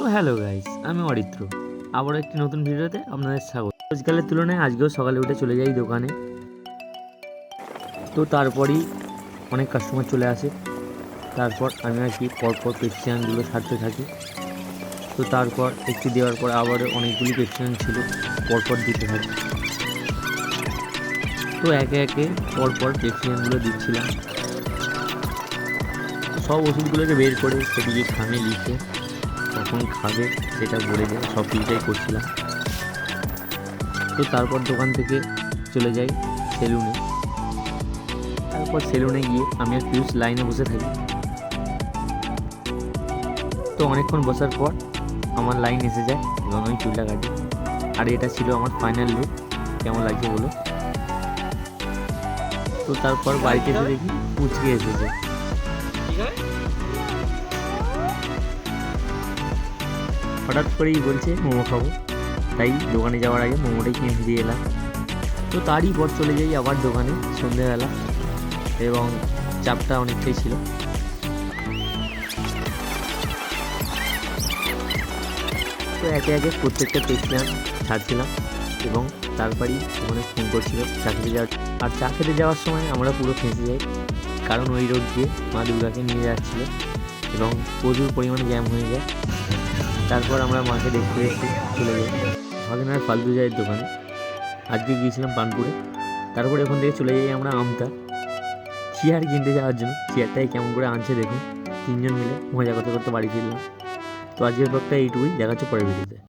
তো hello guys, আমি অরিত্র। আবার একটি নতুন ভিডিওতে আপনাদের স্বাগত। আজকালের তুলনায় আজকেও সকালে উঠে চলে যাই দোকানে। তো তারপরই অনেক কাস্টমার চলে আসে। তারপর আমি আর কি পরপর প্রেসক্রিপশানগুলো সারতে থাকি। তো তারপর একটি দেওয়ার পর আবার অনেকগুলি প্রেসক্রিপশান ছিল, পরপর দিতে থাকি। তো একে একে পরপর প্রেসক্রিপশানগুলো দিচ্ছিলাম। সব ওষুধগুলোকে বের করে সেটিকে খামে লিখে কখন খাবে সেটা বলে যায়, সব কিছুটাই করছিলাম। তো তারপর দোকান থেকে চলে যাই সেলুনে। তারপর সেলুনে গিয়ে আমি আর পিউষ লাইনে বসে থাকি। তো অনেকক্ষণ বসার পর আমার লাইন এসে যায় এবং আমি চুলটা কাটি। আর এটা ছিল আমার ফাইনাল লুক। কেমন লাগছে বলো। তো তারপর বাড়িতে এসে দেখি পুচকে এসেছে। হঠাৎ করেই বলছে মোমো খাবো, তাই দোকানে যাওয়ার আগে মোমোটাই কিনে দিয়ে এলাম। তো তারই পর চলে যাই আবার দোকানে সন্ধ্যেবেলা, এবং চাপটা অনেকটাই ছিল। তো একে একে প্রত্যেকটা প্রেসক্রিপশন ছাড়ছিলাম এবং তারপরই ওখানে ফোন করছিল চা খেতে যাওয়ার। আর চা খেতে যাওয়ার সময় আমরা পুরো ফেঁসে যাই, কারণ ওই রোড দিয়ে মা দুর্গাকে নিয়ে যাচ্ছিলো এবং প্রচুর পরিমাণে জ্যাম হয়ে যায়। তারপর আমরা মাকে দেখতে দেখতে চলে যাই ভাগনার ফালতু চায়ের দোকানে। আজকে গিয়েছিলাম পানপুরে। তারপরে ওখান থেকে চলে যাই আমরা আমতা চেয়ার কিনতে যাওয়ার জন্য। চেয়ারটাই কেমন করে আনছে দেখুন। তিনজন মিলে মজা করতে করতে বাড়ি ফিরলাম। তো আজকের ব্লগটা এইটুকুই, দেখা হচ্ছে পরের ভিডিওতে।